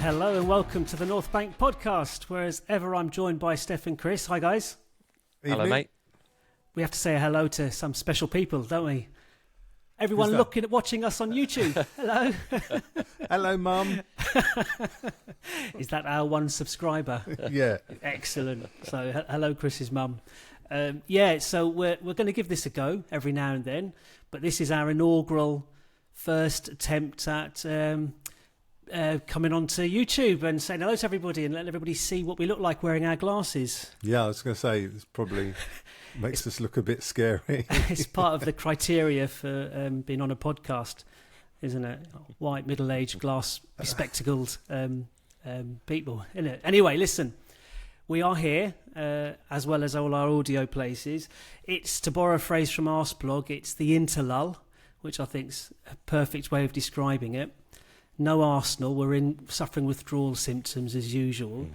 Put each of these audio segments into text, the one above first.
Hello and welcome to the North Bank podcast, where as ever I'm joined by Stef and Chris. Hi guys. Hello mate. We have to say hello to some special people, don't we? Everyone watching us on YouTube. Hello. Hello Mum. Is that our one subscriber? Yeah. Excellent. So hello Chris's mum. So we're going to give this a go every now and then, but this is our inaugural first attempt at coming onto YouTube and saying hello to everybody and letting everybody see what we look like wearing our glasses. Yeah, I was going to say, this probably makes us look a bit scary. It's part of the criteria for being on a podcast, isn't it? White, middle-aged, glass spectacled people, isn't it? Anyway, listen, we are here, as well as all our audio places. It's, to borrow a phrase from Arsblog, it's the Int'l, which I think's a perfect way of describing it. No Arsenal. We're suffering withdrawal symptoms as usual.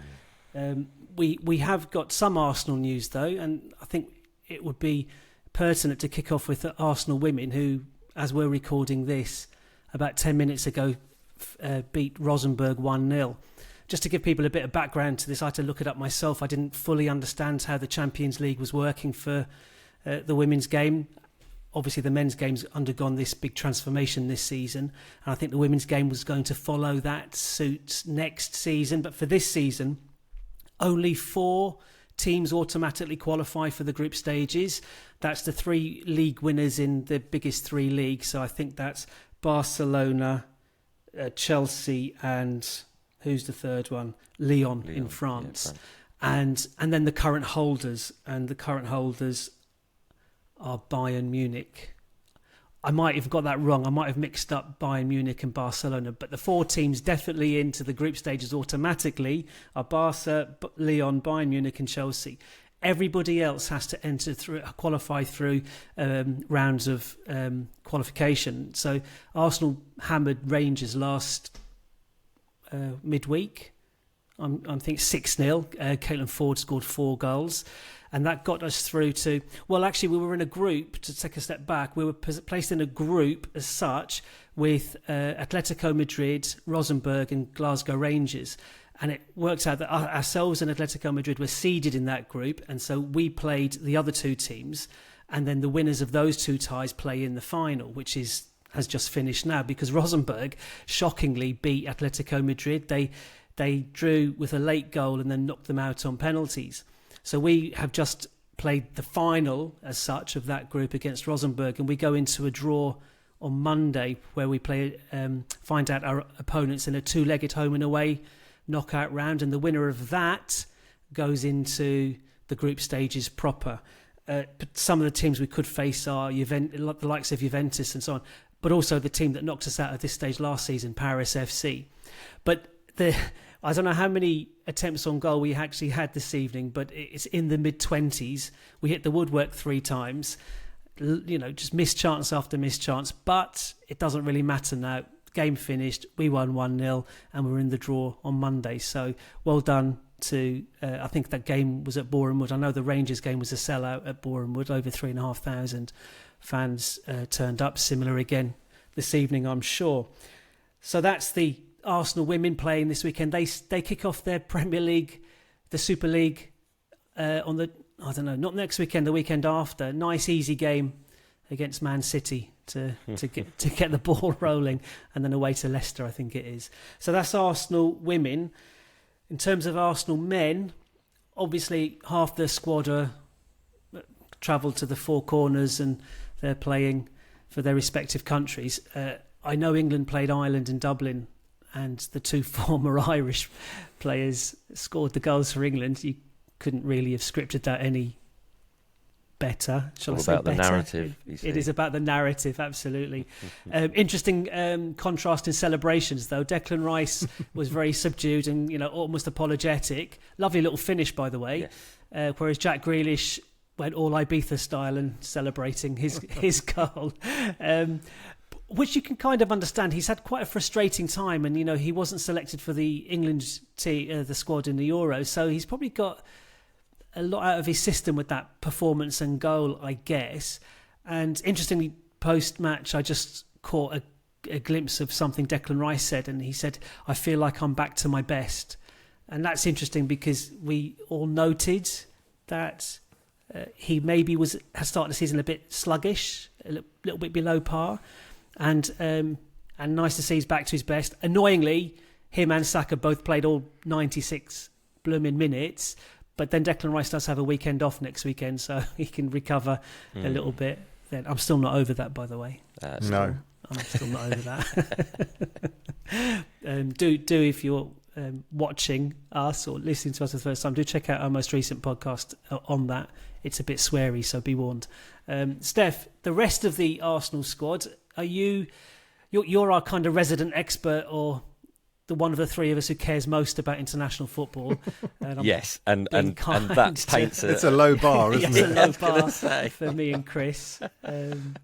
We have got some Arsenal news though, and I think it would be pertinent to kick off with the Arsenal women, who, as we're recording this, about 10 minutes ago beat Rosenborg 1-0. Just to give people a bit of background to this, I had to look it up myself. I didn't fully understand how the Champions League was working for the women's game. Obviously, the men's game's undergone this big transformation this season, and I think the women's game was going to follow that suit next season. But for this season, only 4 teams automatically qualify for the group stages. That's the 3 league winners in the biggest 3 leagues. So I think that's Barcelona, Chelsea, and who's the third one? Lyon in France. Yeah, and then the current holders, and the current holders are Bayern Munich. I might have got that wrong. I might have mixed up Bayern Munich and Barcelona, but the 4 teams definitely into the group stages automatically are Barca, Lyon, Bayern Munich and Chelsea. Everybody else has to qualify through rounds of qualification. So Arsenal hammered Rangers last midweek. I think 6-0. Caitlin Ford scored 4 goals. And that got us through to, well, actually, we were in a group, to take a step back, we were placed in a group as such with Atletico Madrid, Rosenborg and Glasgow Rangers. And it worked out that ourselves and Atletico Madrid were seeded in that group. And so we played the other 2 teams. And then the winners of those 2 ties play in the final, which has just finished now, because Rosenborg shockingly beat Atletico Madrid. They drew with a late goal and then knocked them out on penalties. So we have just played the final, as such, of that group against Rosenborg, and we go into a draw on Monday where we find out our opponents in a 2-legged home and away knockout round, and the winner of that goes into the group stages proper. But some of the teams we could face are the likes of Juventus and so on, but also the team that knocked us out at this stage last season, Paris FC. But I don't know how many attempts on goal we actually had this evening, but it's in the mid-20s. We hit the woodwork 3 times, just mischance after mischance, but it doesn't really matter now. Game finished, we won 1-0, and we're in the draw on Monday. So well done to, I think that game was at Borehamwood. I know the Rangers game was a sellout at Borehamwood, over 3,500 fans turned up. Similar again this evening, I'm sure. So that's the Arsenal women playing this weekend. They kick off their Premier League, the Super League, not next weekend, the weekend after. Nice easy game against Man City to get the ball rolling, and then away to Leicester, I think it is. So that's Arsenal women. In terms of Arsenal men, obviously half the squad are travelled to the 4 corners and they're playing for their respective countries. I know England played Ireland in Dublin, and the 2 former Irish players scored the goals for England. You couldn't really have scripted that any better. Shall I say about better? The narrative. It is about the narrative, absolutely. Interesting contrast in celebrations, though. Declan Rice was very subdued and almost apologetic. Lovely little finish, by the way. Yes. Whereas Jack Grealish went all Ibiza style and celebrating his goal. Which you can kind of understand. He's had quite a frustrating time, and he wasn't selected for the England the squad in the Euros, so he's probably got a lot out of his system with that performance and goal, I guess. And interestingly, post-match, I just caught a a glimpse of something Declan Rice said, and he said, "I feel like I'm back to my best." And that's interesting because we all noted that he maybe has started the season a bit sluggish, a little bit below par, and nice to see he's back to his best. Annoyingly, him and Saka both played all 96 blooming minutes, but then Declan Rice does have a weekend off next weekend, so he can recover a little bit. Then I'm still not over that, by the way. No, I'm still not over that. Do if you're watching us or listening to us for the first time, do check out our most recent podcast on that. It's a bit sweary, so be warned. Steph, the rest of the Arsenal squad, you're our kind of resident expert, or the one of the three of us who cares most about international football. Yes, and that paints it's a low bar, isn't it? It's a low bar for me and Chris.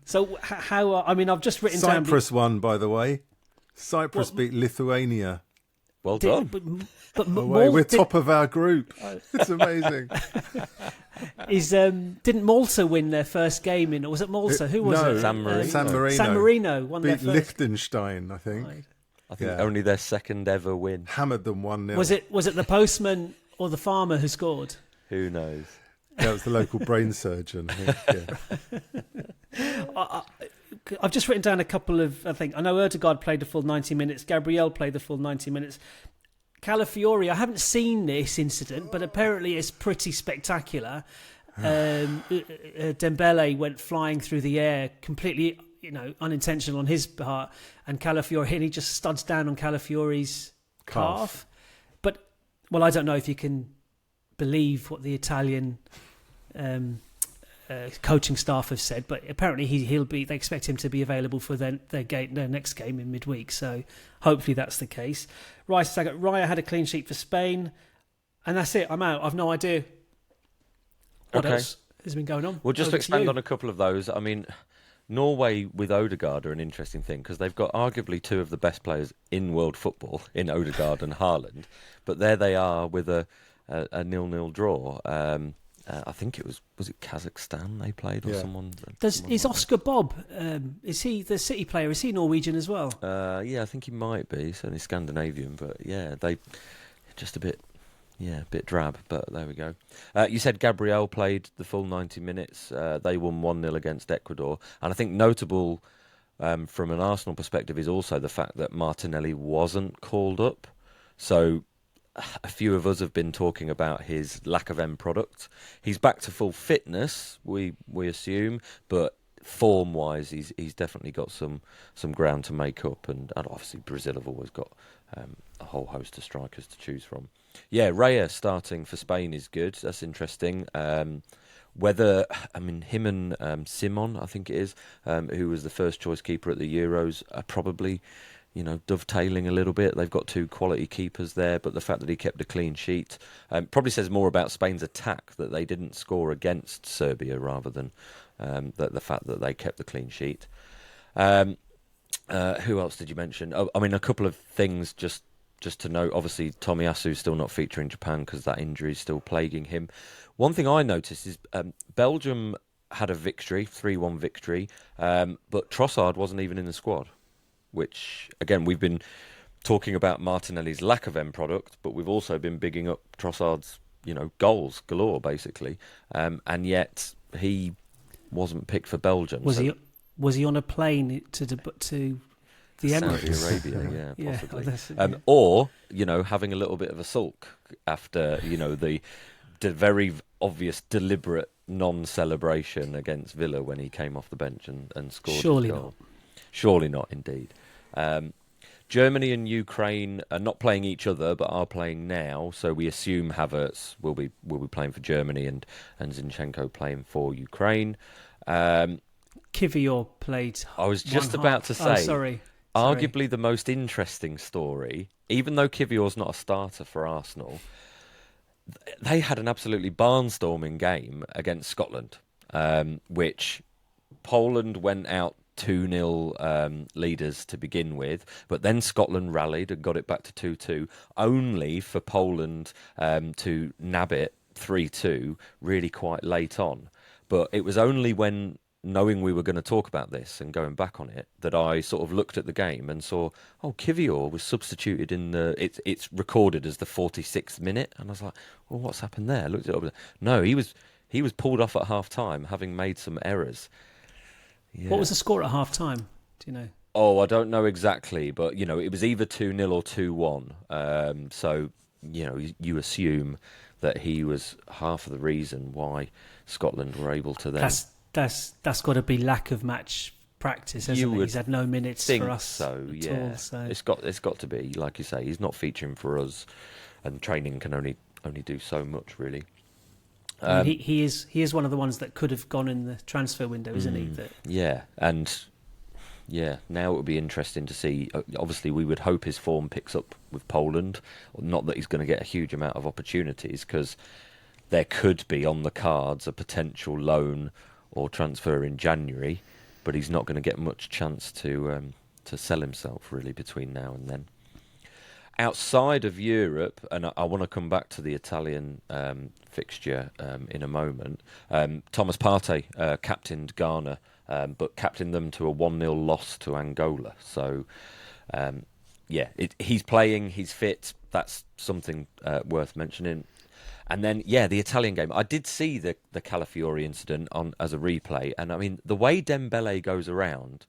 So how? I've just written down. Cyprus won, by the way. Cyprus beat Lithuania. Well done. But we're top of our group. It's amazing. Didn't Malta win their first game in? Or was it Malta? Who was it? San Marino. San Marino won their beat first. Liechtenstein, I think. Right. I think only their second ever win. Hammered them 1-0. Was it the postman or the farmer who scored? Who knows? That was the local brain surgeon. I've just written down a couple of. I know Ødegaard played the full 90 minutes. Gabriel played the full 90 minutes. Calafiori, I haven't seen this incident, but apparently it's pretty spectacular. Dembele went flying through the air, completely, unintentional on his part, and Calafiori, and he just studs down on Calafiori's calf. But, I don't know if you can believe what the Italian coaching staff have said, but apparently they expect him to be available for their next game in midweek, so hopefully that's the case. Rice said Raya had a clean sheet for Spain, and that's it. I'm out. I've no idea what else has been going on. We'll just expand on a couple of those. Norway with Ødegaard are an interesting thing because they've got arguably two of the best players in world football in Ødegaard and Haaland, but there they are with a 0-0 draw. I think it was it Kazakhstan they played or someone. Is Oscar Bob? Is he the City player? Is he Norwegian as well? Yeah, I think he might be. Certainly Scandinavian, but yeah, they just a bit drab. But there we go. You said Gabriel played the full 90 minutes. They won 1-0 against Ecuador, and I think notable from an Arsenal perspective is also the fact that Martinelli wasn't called up. So a few of us have been talking about his lack of end product. He's back to full fitness, we assume, but form-wise, he's definitely got some ground to make up. And obviously, Brazil have always got a whole host of strikers to choose from. Yeah, Raya starting for Spain is good. That's interesting. Him and Simon, I think it is, who was the first choice keeper at the Euros, are probably dovetailing a little bit. They've got two quality keepers there, but the fact that he kept a clean sheet probably says more about Spain's attack, that they didn't score against Serbia rather than the fact that they kept the clean sheet. Who else did you mention? A couple of things just to note. Obviously, Tomiyasu's still not featuring Japan because that injury is still plaguing him. One thing I noticed is Belgium had a victory, 3-1 victory, but Trossard wasn't even in the squad. Which, again, we've been talking about Martinelli's lack of end product, but we've also been bigging up Trossard's, goals galore, basically. And yet he wasn't picked for Belgium. Was he on a plane to the Emirates? Saudi Arabia, yeah, possibly. Yeah. Or, having a little bit of a sulk after, the very obvious, deliberate non-celebration against Villa when he came off the bench and scored Surely his goal. Not. Surely not, indeed. Germany and Ukraine are not playing each other, but are playing now. So we assume Havertz will be playing for Germany and Zinchenko playing for Ukraine. Kivior played. I was just about to say. Sorry. Arguably the most interesting story, even though Kivior's not a starter for Arsenal, they had an absolutely barnstorming game against Scotland, which Poland went out 2-0 leaders to begin with, but then Scotland rallied and got it back to 2-2, only for Poland to nab it 3-2 really quite late on. But it was only when knowing we were going to talk about this and going back on it, that I sort of looked at the game and saw, oh, Kivior was substituted in it's recorded as the 46th minute, and I was like, well, what's happened there? I looked it up. No, he was pulled off at half time, having made some errors. Yeah. What was the score at half time? Do you know? Oh, I don't know exactly, but it was either 2-0 or 2-1. So you assume that he was half of the reason why Scotland were able to then. That's got to be lack of match practice, hasn't it? He's had no minutes for us. So at yeah, all, so. it's got to be, like you say, he's not featuring for us, and training can only do so much, really. I mean, he is one of the ones that could have gone in the transfer window, isn't he? Yeah, and now it would be interesting to see. Obviously, we would hope his form picks up with Poland. Not that he's going to get a huge amount of opportunities, because there could be on the cards a potential loan or transfer in January, but he's not going to get much chance to sell himself, really, between now and then. Outside of Europe, and I want to come back to the Italian fixture in a moment, Thomas Partey captained Ghana, but captained them to a 1-0 loss to Angola. So, he's playing, he's fit. That's something worth mentioning. And then, the Italian game. I did see the Calafiori incident as a replay, and I mean, the way Dembele goes around,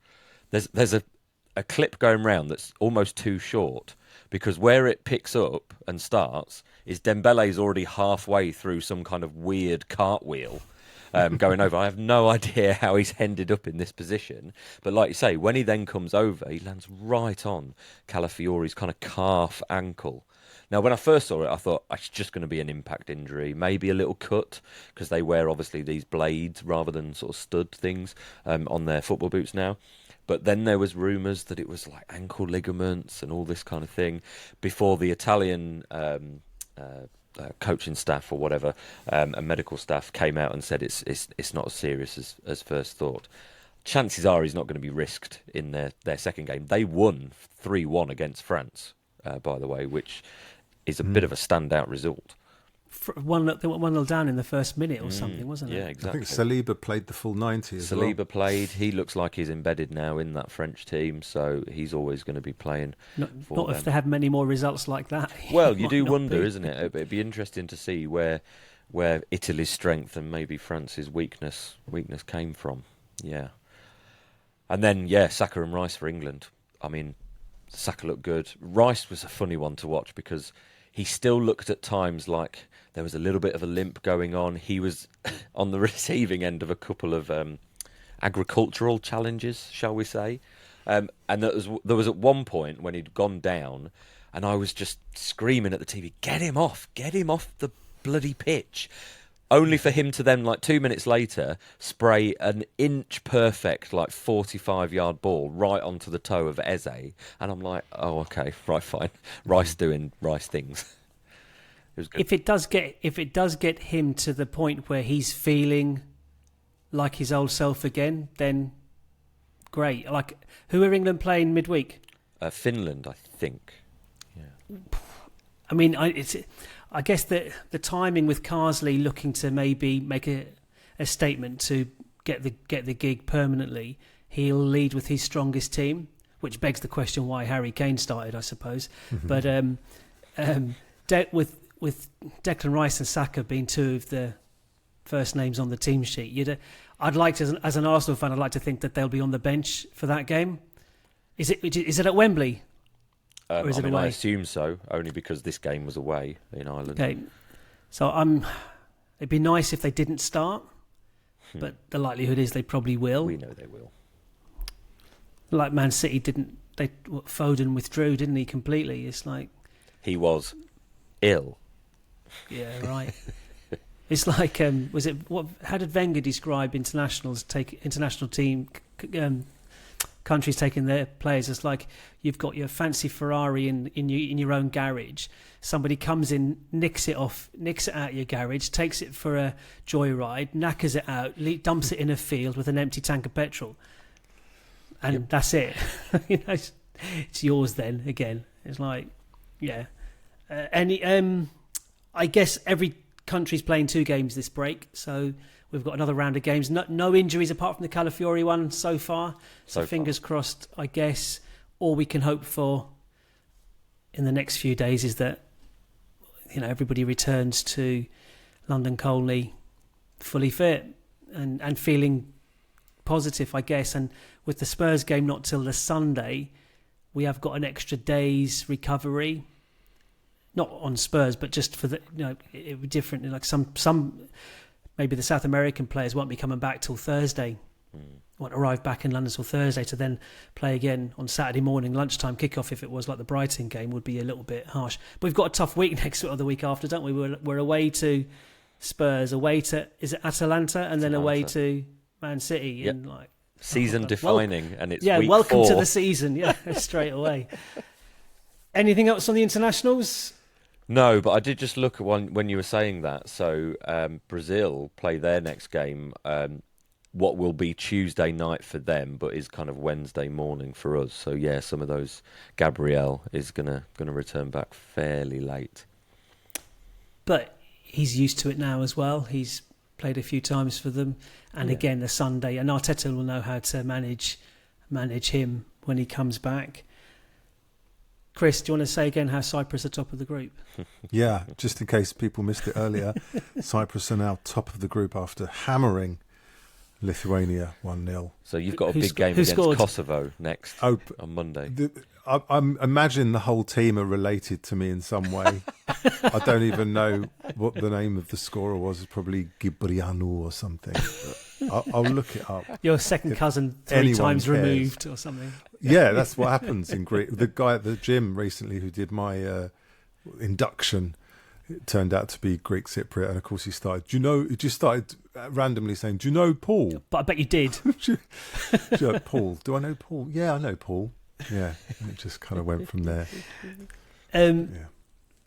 there's a clip going around that's almost too short, because where it picks up and starts is Dembele's already halfway through some kind of weird cartwheel going over. I have no idea how he's ended up in this position, but like you say, when he then comes over, he lands right on Calafiori's kind of calf ankle. Now, when I first saw it, I thought it's just going to be an impact injury, maybe a little cut, because they wear, obviously, these blades rather than sort of stud things on their football boots now. But then there was rumours that it was like ankle ligaments and all this kind of thing, before the Italian coaching staff or whatever, and medical staff came out and said it's not as serious as first thought. Chances are he's not going to be risked in their second game. They won 3-1 against France, by the way, which is a bit of a standout result. They went 1-0 down in the first minute or something, wasn't it? Yeah, exactly. I think Saliba played the full 90 as well. Saliba played. He looks like he's embedded now in that French team, so he's always going to be playing. Not if they have many more results like that. Well, you do wonder, isn't it? It'd be interesting to see where Italy's strength and maybe France's weakness came from. Yeah. And then, Saka and Rice for England. I mean, Saka looked good. Rice was a funny one to watch, because he still looked at times like there was a little bit of a limp going on. He was on the receiving end of a couple of agricultural challenges, shall we say. And there was at one point when he'd gone down, and I was just screaming at the TV, get him off the bloody pitch. Only for him to then, like 2 minutes later, spray an inch perfect, like 45-yard ball right onto the toe of Eze. And I'm like, oh, okay, right, fine. Rice doing Rice things. It was good. If it does get him to the point where he's feeling like his old self again, then great. Like, who are England playing midweek? Finland, I think. Yeah. I mean, I guess the timing with Carsley looking to maybe make a statement to get the gig permanently, he'll lead with his strongest team, which begs the question why Harry Kane started, I suppose. But with Declan Rice and Saka being two of the first names on the team sheet, I'd like to, as an Arsenal fan, I'd like to think that they'll be on the bench for that game. Is it at Wembley? Or is it away? I assume so, only because this game was away in Ireland. Okay, so it'd be nice if they didn't start, but the likelihood is they probably will. We know they will. Like Man City didn't. Foden withdrew, didn't he? Completely. It's like he was ill. Yeah, right. It's like was it what? How did Wenger describe international team? Countries taking their players. It's like you've got your fancy Ferrari in your own garage. Somebody comes in, nicks it out your garage, takes it for a joyride, knackers it out, dumps it in a field with an empty tank of petrol, and that's it. It's yours then again. It's like, I guess every country's playing 2 games this break, so we've got another round of games. No injuries apart from the Calafiori one so far. So fingers crossed, I guess. All we can hope for in the next few days is that, you know, everybody returns to London Colney fully fit and feeling positive, I guess. And with the Spurs game not till the Sunday, we have got an extra day's recovery. Not on Spurs, but just for the, you know, it would be different. Like some maybe the South American players won't be coming back till Thursday. Won't arrive back in London till Thursday to then play again on Saturday morning lunchtime kickoff. If it was like the Brighton game, would be a little bit harsh. But we've got a tough week next or the week after, don't we? We're away to Spurs, away to, is it Atalanta, and then away to Man City. Yep. In like season defining, and it's week welcome 4. to the season. Yeah, straight away. Anything else on the internationals? No, but I did just look at one when you were saying that. So Brazil play their next game. What will be Tuesday night for them, but is kind of Wednesday morning for us. So yeah, some of those. Gabriel is gonna return back fairly late. But he's used to it now as well. He's played a few times for them, and again the Sunday. And Arteta will know how to manage him when he comes back. Chris, do you want to say again how Cyprus are top of the group? Yeah, just in case people missed it earlier, Cyprus are now top of the group after hammering Lithuania 1-0. So you've got a big game against Kosovo next on Monday. I imagine the whole team are related to me in some way. I don't even know what the name of the scorer was. It's probably Gibrianu or something. I'll look it up. Your second cousin 3 times cares. removed or something. Yeah, that's what happens in Greece. The guy at the gym recently who did my induction, it turned out to be Greek Cypriot, and of course he just started randomly saying, "Do you know Paul?" But I bet you did. Do you know Paul? Do I know Paul? Yeah, I know Paul. Yeah, and it just kind of went from there.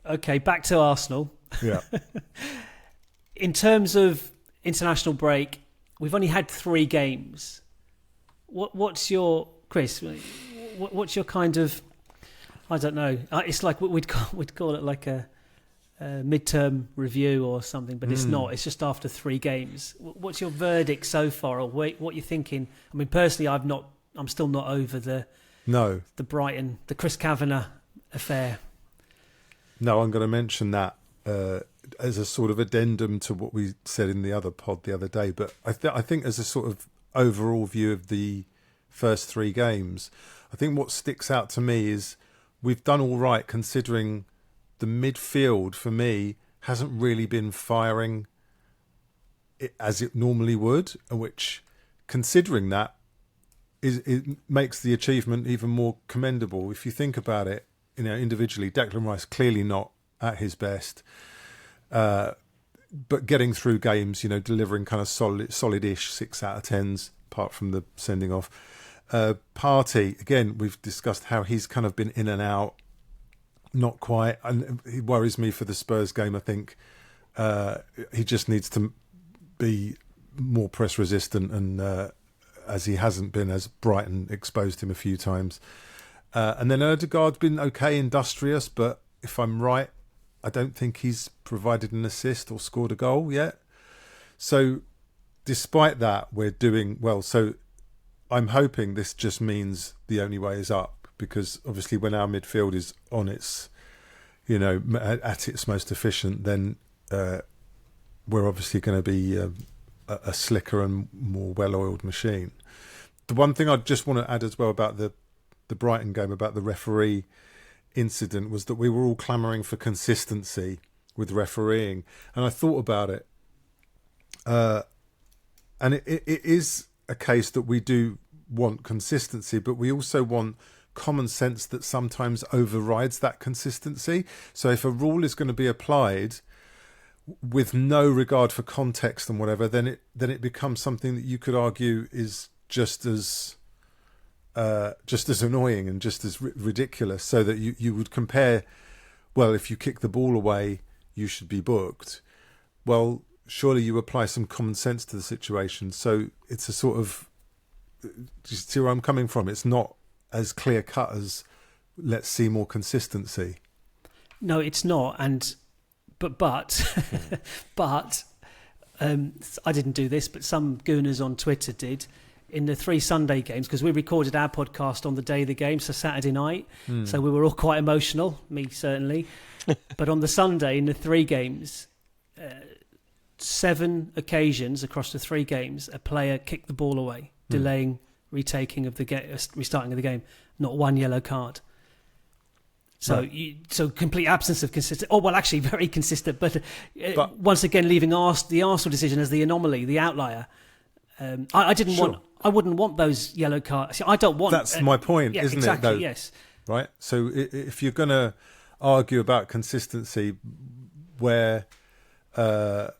Okay, back to Arsenal. Yeah. In terms of international break, we've only had 3 games. What's your, Chris? What's your kind of? I don't know. It's like we'd call it like a midterm review or something, but it's not. It's just after 3 games. What's your verdict so far, or what you're thinking? I mean, personally, I'm still not over the Brighton, the Chris Kavanagh affair. No, I'm going to mention that as a sort of addendum to what we said in the other pod the other day. But I think as a sort of overall view of the first 3 games, I think what sticks out to me is we've done all right considering the midfield, for me, hasn't really been firing as it normally would, which, considering that, it makes the achievement even more commendable. If you think about it, you know, individually, Declan Rice clearly not at his best, but getting through games, you know, delivering kind of solid-ish 6 out of 10s, apart from the sending off. Partey, again, we've discussed how he's kind of been in and out, not quite, and he worries me for the Spurs game. I think he just needs to be more press resistant, and as he hasn't been, as Brighton exposed him a few times. And then Ødegaard's been okay, industrious, but if I'm right, I don't think he's provided an assist or scored a goal yet. So despite that, we're doing well. So I'm hoping this just means the only way is up, because obviously when our midfield is on its, you know, at its most efficient, then we're obviously going to be a slicker and more well-oiled machine. The one thing I just want to add as well about the Brighton game, about the referee incident, was that we were all clamouring for consistency with refereeing, and I thought about it, and it is a case that we do want consistency, but we also want common sense that sometimes overrides that consistency. So if a rule is going to be applied with no regard for context and whatever, then it becomes something that you could argue is just as annoying and just as ridiculous. So that you would compare, well, if you kick the ball away, you should be booked. Well, surely you apply some common sense to the situation. So it's a sort of, do you see where I'm coming from? It's not as clear cut as let's see more consistency. No, it's not. And but I didn't do this, but some gooners on Twitter did. In the 3 Sunday games, because we recorded our podcast on the day of the game, so Saturday night, so we were all quite emotional, me certainly. But on the Sunday, in the 3 games, 7 occasions across the 3 games, a player kicked the ball away, delaying restarting of the game. Not 1 yellow card. So, so complete absence of consistent. Oh well, actually very consistent, but once again leaving the Arsenal decision as the anomaly, the outlier. I wouldn't want those yellow cards. See, I don't want. That's my point, isn't exactly, it? Though, yes. Right. So if you're going to argue about consistency, where the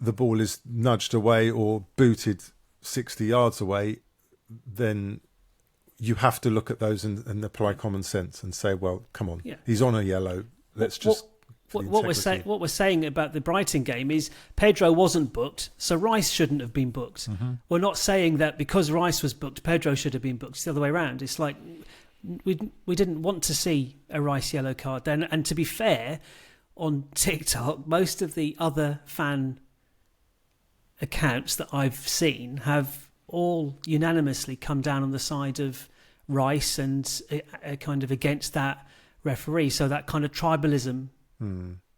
ball is nudged away or booted 60 yards away, then you have to look at those and apply common sense and say, well, come on, he's on a yellow. Let's just. What we're saying about the Brighton game is Pedro wasn't booked, so Rice shouldn't have been booked. We're not saying that because Rice was booked, Pedro should have been booked. It's the other way around. It's like we didn't want to see a Rice yellow card then. And to be fair, on TikTok, most of the other fan accounts that I've seen have all unanimously come down on the side of Rice and kind of against that referee. So that kind of tribalism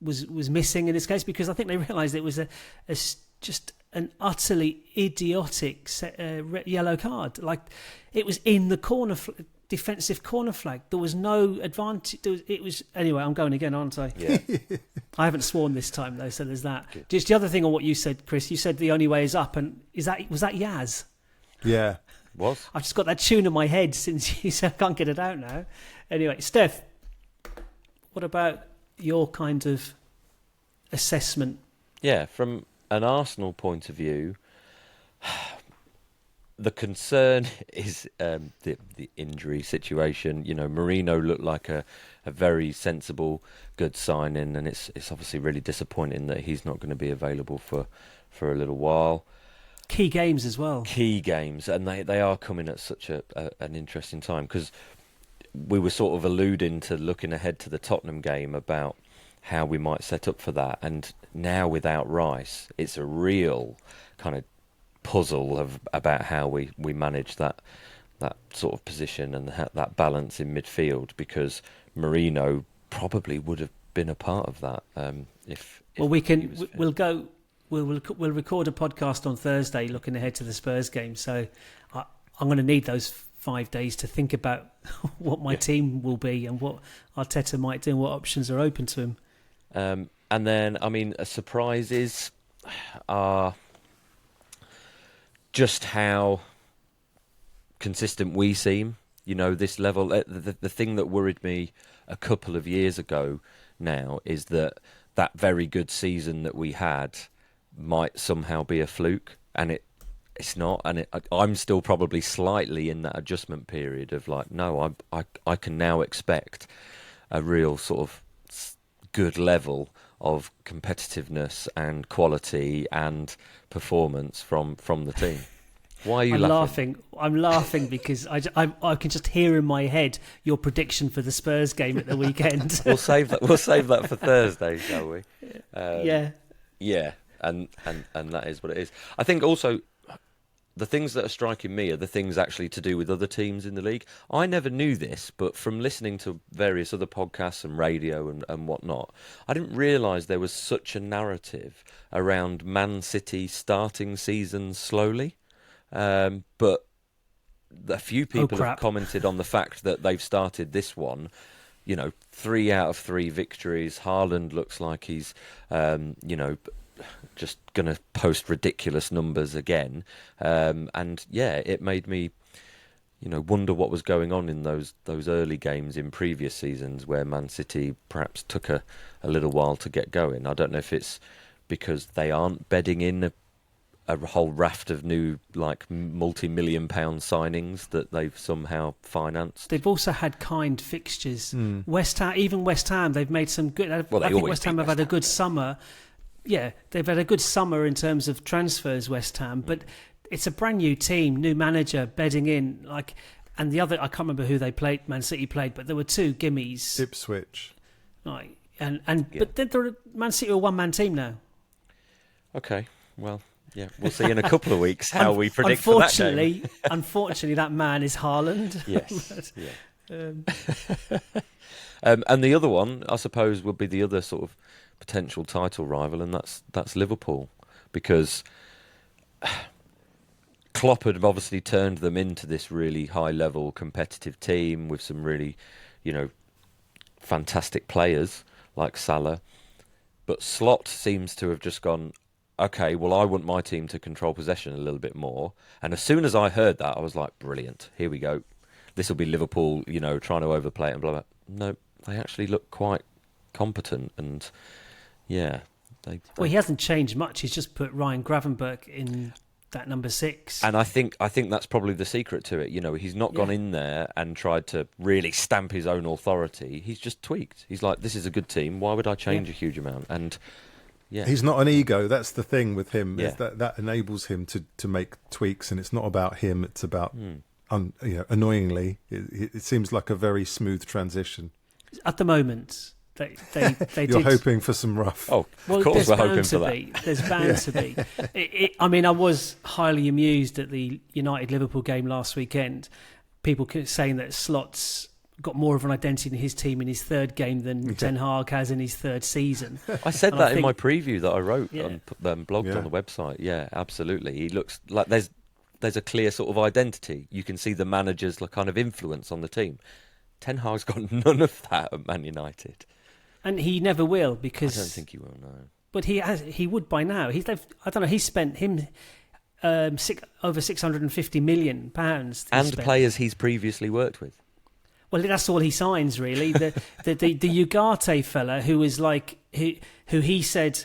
was missing in this case, because I think they realised it was just an utterly idiotic yellow card. Like, it was in the defensive corner flag. There was no advantage. Anyway. I'm going again, aren't I? Yeah. I haven't sworn this time though, so there's that. Good. Just the other thing on what you said, Chris. You said the only way is up, and was that Yaz? Yeah, was. I've just got that tune in my head since you said I can't get it out now. Anyway, Stef, what about your kind of assessment? Yeah, from an Arsenal point of view, the concern is the injury situation. You know, Marino looked like a very sensible, good signing, and it's obviously really disappointing that he's not going to be available for a little while. Key games as well. Key games, and they are coming at such an interesting time, because we were sort of alluding to looking ahead to the Tottenham game about how we might set up for that, and now without Rice, it's a real kind of puzzle about how we manage that sort of position and that balance in midfield, because Marino probably would have been a part of that. We'll record a podcast on Thursday looking ahead to the Spurs game, so I'm going to need those 5 days to think about what my team will be and what Arteta might do and what options are open to him. And then, I mean, surprises are just how consistent we seem. You know, this level. The thing that worried me a couple of years ago now is that very good season that we had might somehow be a fluke, and it's not. And I'm still probably slightly in that adjustment period of like, no, I can now expect a real sort of good level of competitiveness and quality and performance from the team. Why are you laughing? I'm laughing because I can just hear in my head your prediction for the Spurs game at the weekend. We'll save that for Thursday, shall we? Yeah, and that is what it is. I think also the things that are striking me are the things actually to do with other teams in the league. I never knew this, but from listening to various other podcasts and radio and whatnot, I didn't realise there was such a narrative around Man City starting seasons slowly. But a few people have commented on the fact that they've started this one, 3 out of 3 victories. Haaland looks like he's, just going to post ridiculous numbers again. And yeah, it made me, wonder what was going on in those early games in previous seasons where Man City perhaps took a little while to get going. I don't know if it's because they aren't bedding in a whole raft of new, multi-million pound signings that they've somehow financed. They've also had kind fixtures. West Ham, they've made some good. I think West Ham have had a good summer. Yeah, they've had a good summer in terms of transfers, West Ham, but it's a brand new team, new manager, bedding in. And the other, I can't remember who they played. Man City played, but there were 2 gimmies. Ipswich. Right, but Man City are a one-man team now. Okay. Well, yeah, we'll see in a couple of weeks how we predict for that game. Unfortunately, that man is Haaland. Yes. And the other one, I suppose, would be the other sort of potential title rival, and that's Liverpool, because Klopp had obviously turned them into this really high-level competitive team with some really, fantastic players like Salah. But Slot seems to have just gone, okay, well, I want my team to control possession a little bit more. And as soon as I heard that, I was like, brilliant, here we go. This will be Liverpool, trying to overplay it and blah, blah. No, they actually look quite competent and, yeah. Well, he hasn't changed much. He's just put Ryan Gravenberch in that number 6. And I think that's probably the secret to it. He's not gone in there and tried to really stamp his own authority. He's just tweaked. He's like, this is a good team. Why would I change a huge amount? And yeah, he's not an ego. That's the thing with him. Yeah. Is that enables him to make tweaks, and it's not about him. It's about annoyingly, it seems like a very smooth transition. At the moment, they You're hoping for some rough. Oh, of course we're hoping for that. There's bound to be. I mean, I was highly amused at the United-Liverpool game last weekend. People saying that Slot's got more of an identity in his team in his third game than Ten Hag has in his third season. I said that in my preview that I wrote and blogged on the website. Yeah, absolutely. He looks like there's a clear sort of identity. You can see the manager's kind of influence on the team. Ten Hag's got none of that at Man United. And he never will, because I don't think he will. No, but he would by now. I don't know. He spent over £650 million and players he's previously worked with. Well, that's all he signs, really. The Ugarte fella, who is who he said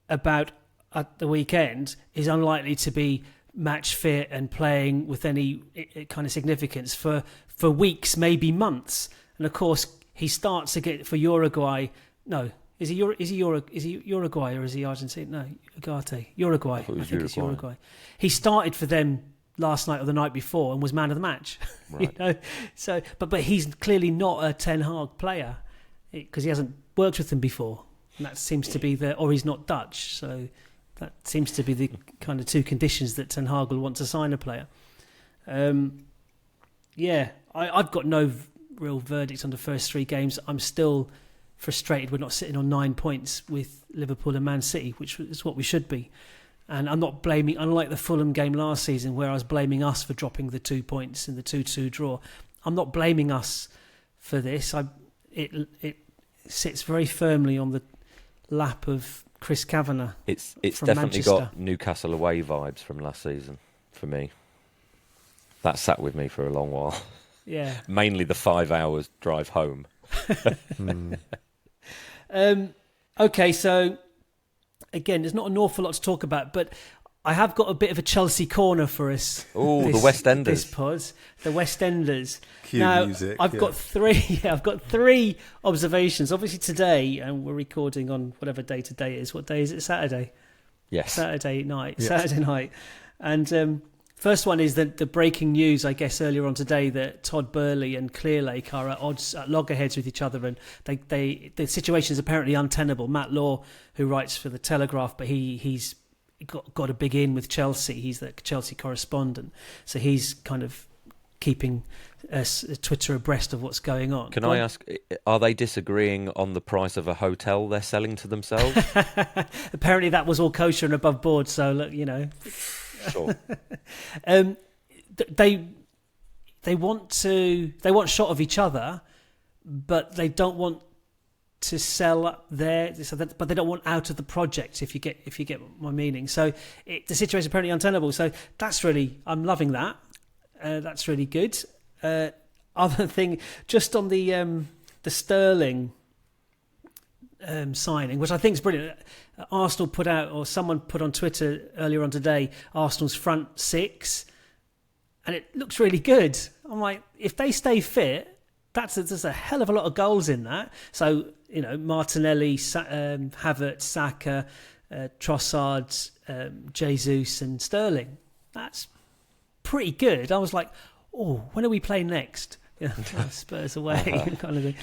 about at the weekend is unlikely to be match fit and playing with any kind of significance for weeks, maybe months. And of course, he starts to get for Uruguay. No, is he Uruguay or is he Argentina? No, Ugarte. Uruguay. I think it's Uruguay. He started for them last night or the night before and was man of the match. Right. So, but he's clearly not a Ten Hag player because he hasn't worked with them before. And that seems to be or he's not Dutch. So that seems to be the kind of two conditions that Ten Hag will want to sign a player. I've got no real verdict on the first 3 games. I'm still frustrated we're not sitting on 9 points with Liverpool and Man City, which is what we should be. And I'm not blaming, unlike the Fulham game last season where I was blaming us for dropping the 2 points in the 2-2 draw, I'm not blaming us for this. It sits very firmly on the lap of Chris Kavanagh. It's from definitely Manchester. got Newcastle away vibes from last season for me. That sat with me for a long while. Yeah. Mainly the 5 hours drive home. Okay, so again, there's not an awful lot to talk about, but I have got a bit of a Chelsea corner for us. Oh, the West Enders. This pod, the West Enders. Cue now, music. I've got 3. I've got 3 observations. Obviously today, and we're recording on whatever day today is. What day is it? Saturday. Yes. Saturday night. Yes. Saturday night. And first one is the breaking news, I guess, earlier on today that Todd Burley and Clearlake are at odds, at loggerheads with each other, and the situation is apparently untenable. Matt Law, who writes for the Telegraph, but he's got a big in with Chelsea. He's the Chelsea correspondent, so he's kind of keeping Twitter abreast of what's going on. Can I ask, are they disagreeing on the price of a hotel they're selling to themselves? Apparently that was all kosher and above board, so look, Sure. They want shot of each other, but they don't want to sell up there. But they don't want out of the project. If you get my meaning. So the situation is apparently untenable. So I'm loving that. That's really good. Other thing, just on the Sterling signing, which I think is brilliant. Arsenal put out, or someone put on Twitter earlier on today, Arsenal's front 6, and it looks really good. I'm like, if they stay fit, there's a hell of a lot of goals in that. So, Martinelli, Havertz, Saka, Trossard, Jesus and Sterling. That's pretty good. I was like, oh, when are we playing next? Spurs away kind of thing.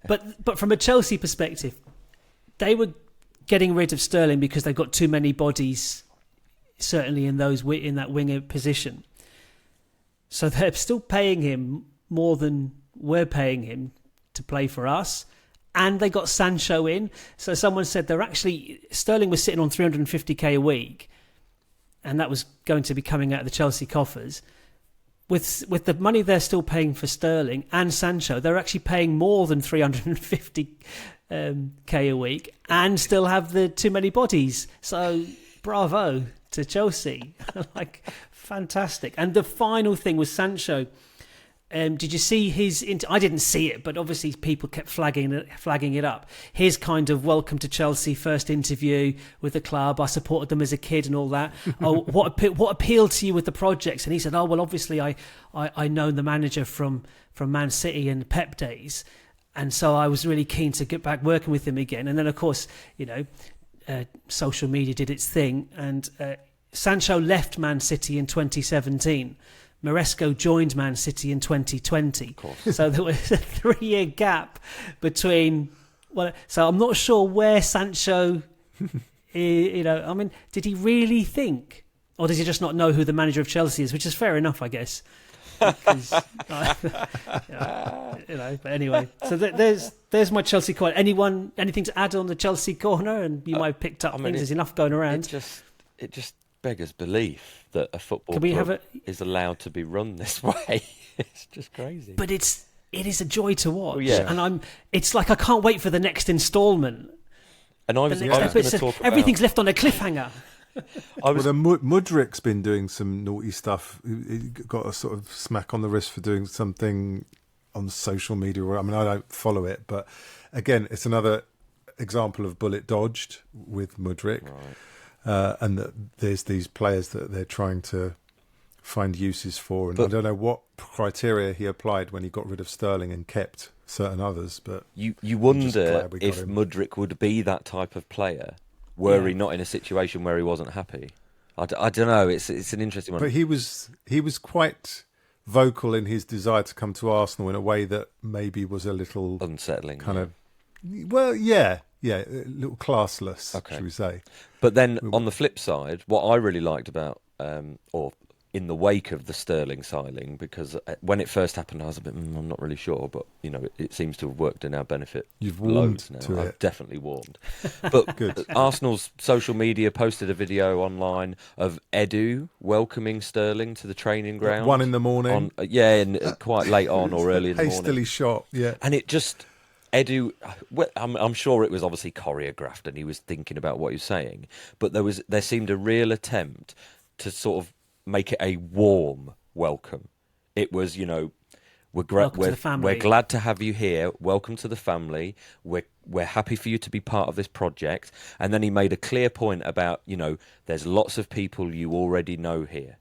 But from a Chelsea perspective, they were getting rid of Sterling because they've got too many bodies certainly in that winger position. So they're still paying him more than we're paying him to play for us. And they got Sancho in. So someone said Sterling was sitting on 350k a week, and that was going to be coming out of the Chelsea coffers. With the money they're still paying for Sterling and Sancho, they're actually paying more than 350k a week and still have the too many bodies. So bravo to Chelsea. Like, fantastic. And the final thing was Sancho. Did you see his... I didn't see it, but obviously people kept flagging it up. His kind of welcome to Chelsea first interview with the club. I supported them as a kid and all that. Oh, what appealed to you with the projects? And he said, oh, well, obviously I know the manager from Man City and Pep days. And so I was really keen to get back working with him again. And then, of course, social media did its thing. And Sancho left Man City in 2017. Maresco joined Man City in 2020. So there was a 3-year gap between... Well, so I'm not sure where Sancho... did he really think? Or does he just not know who the manager of Chelsea is? Which is fair enough, I guess. Because, but anyway. So there's my Chelsea corner. Anything to add on the Chelsea corner? And you might have picked up things. There's enough going around. It just beggars belief that a football club is allowed to be run this way. It's just crazy. But it is a joy to watch. Well, yeah. And it's like I can't wait for the next instalment. And I was going to talk about... Everything's left on a cliffhanger. Mudrik's been doing some naughty stuff. He got a sort of smack on the wrist for doing something on social media. I mean, I don't follow it, but again, it's another example of bullet dodged with Mudrik. Right. And that there's these players that they're trying to find uses for. And I don't know what criteria he applied when he got rid of Sterling and kept certain others. But you wonder if Mudryk would be that type of player were he not in a situation where he wasn't happy. I don't know. It's an interesting one. But he was quite vocal in his desire to come to Arsenal in a way that maybe was a little unsettling. Kind of. Well, yeah. Yeah, a little classless, should we say. But then, on the flip side, what I really liked about, or in the wake of the Sterling signing, because when it first happened, I was a bit, I'm not really sure, but, it seems to have worked in our benefit. You've warmed now. to it. I've definitely warmed. But Good. Arsenal's social media posted a video online of Edu welcoming Sterling to the training ground. 1 a.m. And quite late on or early in the morning. Hastily shot, yeah. And it just... Edu, I'm sure it was obviously choreographed and he was thinking about what he was saying, but there seemed a real attempt to sort of make it a warm welcome. It was, we're glad to have you here. Welcome to the family. We're happy for you to be part of this project. And then he made a clear point about, there's lots of people you already know here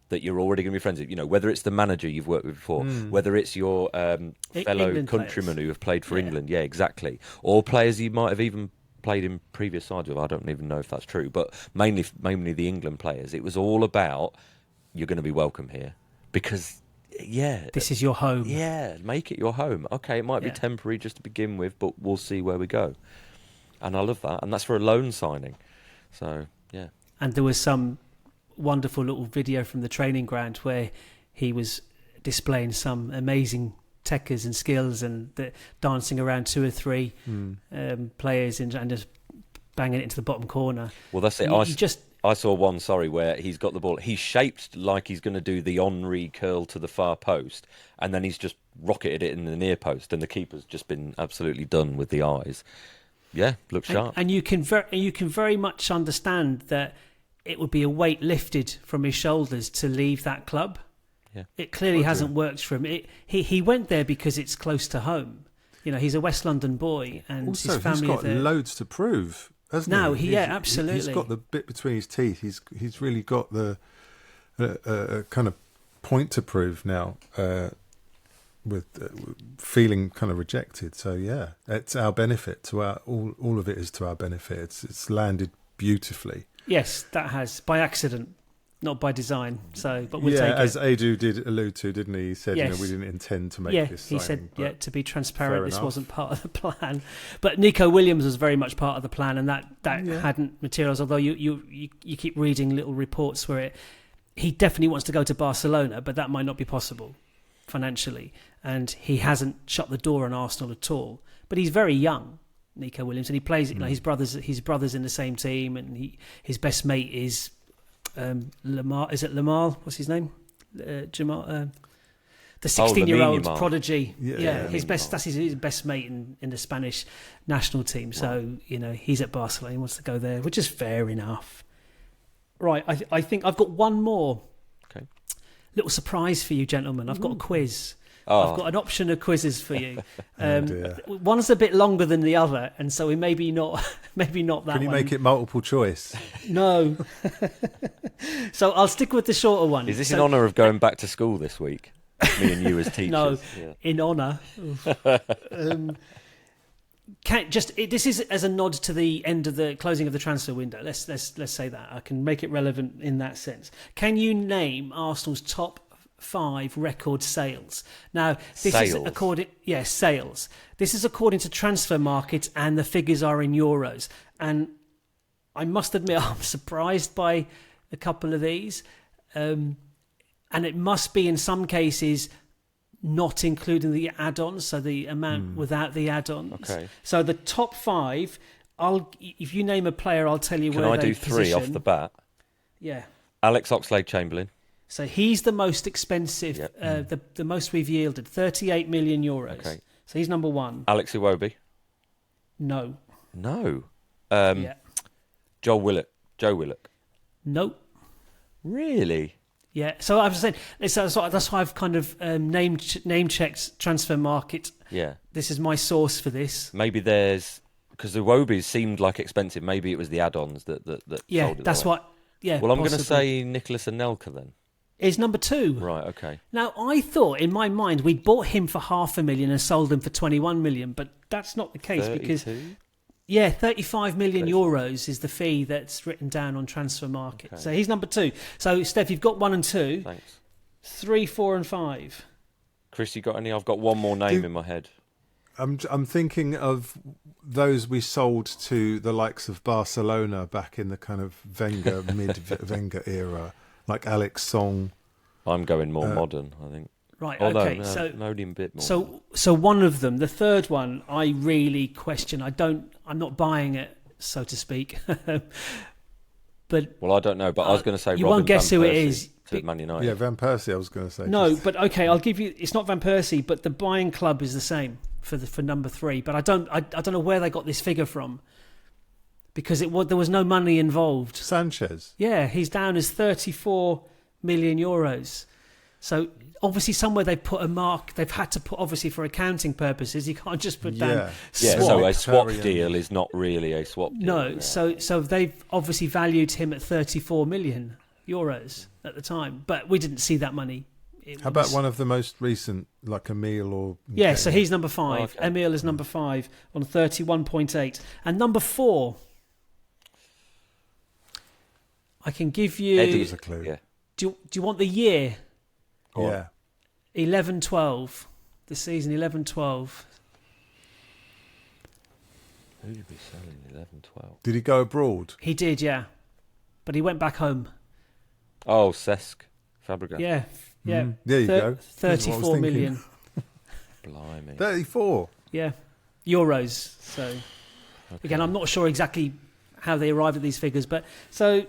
that you're already going to be friends with, whether it's the manager you've worked with before, whether it's your fellow England countrymen players who have played for England, exactly, or players you might have even played in previous sides with. I don't even know if that's true, but mainly the England players. It was all about you're going to be welcome here because, this is your home. Yeah, make it your home. Okay, it might be temporary just to begin with, but we'll see where we go. And I love that, and that's for a loan signing. So yeah, and there was some wonderful little video from the training ground where he was displaying some amazing techers and skills and dancing around 2 or 3 players and just banging it into the bottom corner. Well, that's it. I saw one, where he's got the ball. He's shaped like he's going to do the Henry curl to the far post, and then he's just rocketed it in the near post, and the keeper's just been absolutely done with the eyes. Yeah, looks sharp. And you can very much understand that it would be a weight lifted from his shoulders to leave that club. Yeah. It clearly hasn't worked for him. He went there because it's close to home. He's a West London boy, and also, his family. He's got loads to prove, hasn't he? Absolutely. He's got the bit between his teeth. He's really got the kind of point to prove now. With feeling kind of rejected. So yeah, it's our benefit. All of it is to our benefit. It's landed beautifully. Yes, that has, by accident. not by design. So, but we'll take it. As Edu did allude to, didn't he? He said, Yes. we didn't intend to make this he signing, said, to be transparent, fair this enough. wasn't part of the plan. But Nico Williams was very much part of the plan, and that hadn't materialised. Although you keep reading little reports where he definitely wants to go to Barcelona, but that might not be possible financially, and he hasn't shut the door on Arsenal at all. But he's very young, Nico Williams, and he plays. His brothers in the same team, and his best mate is Lamar. Is it Lamar? What's his name? Jamal. The 16-year-old prodigy. That's his best mate in the Spanish national team. So he's at Barcelona. He wants to go there, which is fair enough. Right. I think I've got one more. Okay. Little surprise for you, gentlemen. I've got a quiz. Oh. I've got an option of quizzes for you. One's a bit longer than the other, and so maybe not that one. Can you make it multiple choice? No. So I'll stick with the shorter one. Is this in honour of going back to school this week? Me and you as teachers. No, in honour. This is as a nod to the end of the closing of the transfer window. Let's say that I can make it relevant in that sense. Can you name Arsenal's top 5 record sales? Now, this is according sales. This is according to Transfer Market, and the figures are in euros. And I must admit, I'm surprised by a couple of these, and it must be in some cases not including the add-ons, so the amount without the add-ons. Okay. So the top 5, if you name a player, I'll tell you where they Can I do 3 off the bat? Yeah. Alex Oxlade-Chamberlain. So he's the most expensive, the most we've yielded, 38 million euros. Okay. So he's number 1. Alex Iwobi. No. Joe Willock. No. Really? Yeah. So I was saying, that's why I've kind of name checked Transfer Market. Yeah. This is my source for this. Maybe there's, because the Iwobi seemed like expensive. Maybe it was the add-ons that sold it. That's what. Yeah. Well, I'm going to say Nicholas Anelka then. Is number 2. Right, okay. Now, I thought in my mind we'd bought him for $500,000 and sold him for 21 million, but that's not the case 32? because 35 million euros is the fee that's written down on Transfer Market. Okay. So he's number 2. So Steph, you've got 1 and 2. Thanks. 3, 4, and 5. Chris, you got any? I've got one more name in my head. I'm thinking of those we sold to the likes of Barcelona back in the kind of Wenger mid-Wenger era. Like Alex Song. I'm going more modern, I think. Right, Although, okay. only a bit more. So one of them, the third one, I really question. I'm not buying it, so to speak. But well, I don't know. But I was going to say you Robin won't guess Van who Persie it is. to Man United. Yeah, Van Persie. I was going to say. No, but okay, I'll give you. It's not Van Persie, but the buying club is the same for number 3. But I don't know where they got this figure from. Because there was no money involved. Sanchez. Yeah, he's down as 34 million euros. So obviously somewhere they've put a mark. They've had to put, obviously for accounting purposes, you can't just put down swap. So a swap deal is not really a swap deal. No, so they've obviously valued him at 34 million euros at the time. But we didn't see that money. How about one of the most recent, like Emil or... Yeah, so he's number 5. Okay. Emil is number 5 on 31.8. And number 4... I can give you... Give us a clue. Yeah. Do you want the year? Yeah. 11-12. The season 11-12. Who did we sell in 11-12? Did he go abroad? He did, yeah. But he went back home. Oh, Cesc Fabregas. Yeah. Yeah. There you go. 34 million. Blimey. 34? Yeah. Euros. So, again, I'm not sure exactly how they arrived at these figures. But so,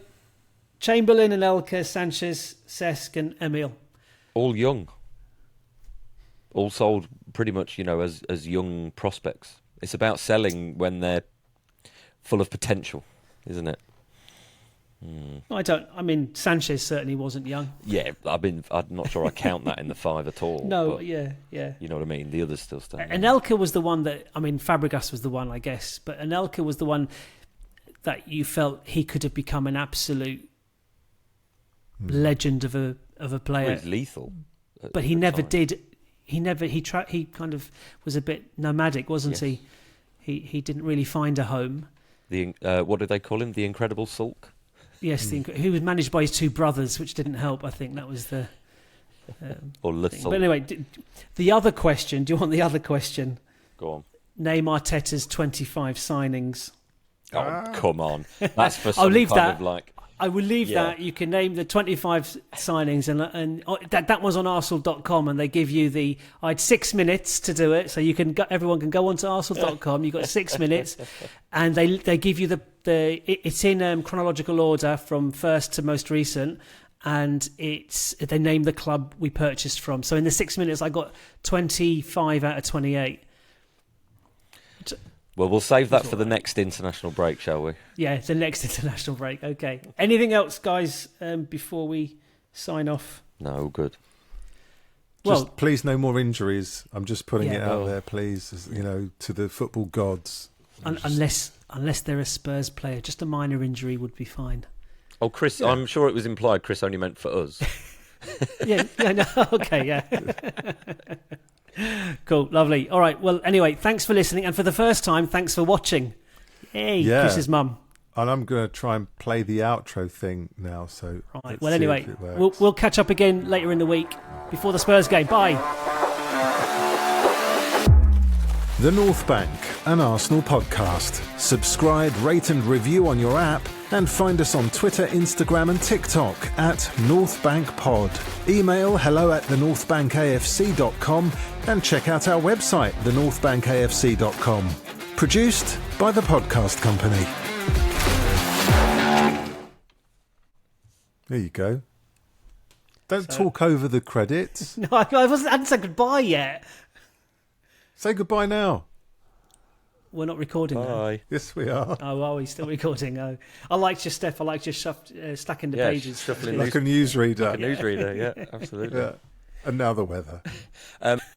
Chamberlain and Elka, Sanchez, Cesc and Emil. All young. All sold pretty much, as young prospects. It's about selling when they're full of potential, isn't it? Sanchez certainly wasn't young. Yeah, I'm not sure I count that in the 5 at all. No, but yeah. You know what I mean? The others still stand. Anelka was the one that, Fabregas was the one, I guess, but Anelka was the one that you felt he could have become an absolute legend of a player. Well, he's lethal. But he never did. He kind of was a bit nomadic, wasn't he? He didn't really find a home. What did they call him? The Incredible Sulk? Yes, who was managed by his two brothers, which didn't help. I think that was the. Or thing. little. But anyway, the other question. Do you want the other question? Go on. Name Arteta's 25 signings. Oh, come on. That's for some I'll leave kind that. of like... I will leave that. You can name the 25 signings, and that was on Arsenal.com, and they give you I had 6 minutes to do it, so everyone can go onto Arsenal.com. You've got 6 minutes, and they give you it's in chronological order from first to most recent, and they name the club we purchased from. So in the 6 minutes, I got 25 out of 28. Well, we'll save that for the next international break, shall we? Yeah, it's the next international break. Okay. Anything else, guys, before we sign off? No, good. Just please, no more injuries. I'm just putting it out well. there, please, to the football gods. Unless they're a Spurs player, just a minor injury would be fine. Oh, Chris, I'm sure it was implied Chris only meant for us. Okay, yeah. Cool, lovely. All right, well, anyway, thanks for listening. And for the first time, thanks for watching. Yay, Chris's mum. And I'm going to try and play the outro thing now. So right. Well, anyway, we'll catch up again later in the week before the Spurs game. Bye. The North Bank, an Arsenal podcast. Subscribe, rate and review on your app, and find us on Twitter, Instagram and TikTok at NorthBankPod. Email hello@thenorthbankafc.com and check out our website, thenorthbankafc.com. Produced by the Podcast Company. There you go. Don't talk over the credits. No, I hadn't said goodbye yet. Say goodbye now. We're not recording now. Bye. Yes, we are. Oh, are we still recording? Oh, I like your Stef. I like your stacking the pages. Shuffling Like a newsreader. Like a newsreader, yeah, absolutely. Yeah. And now the weather.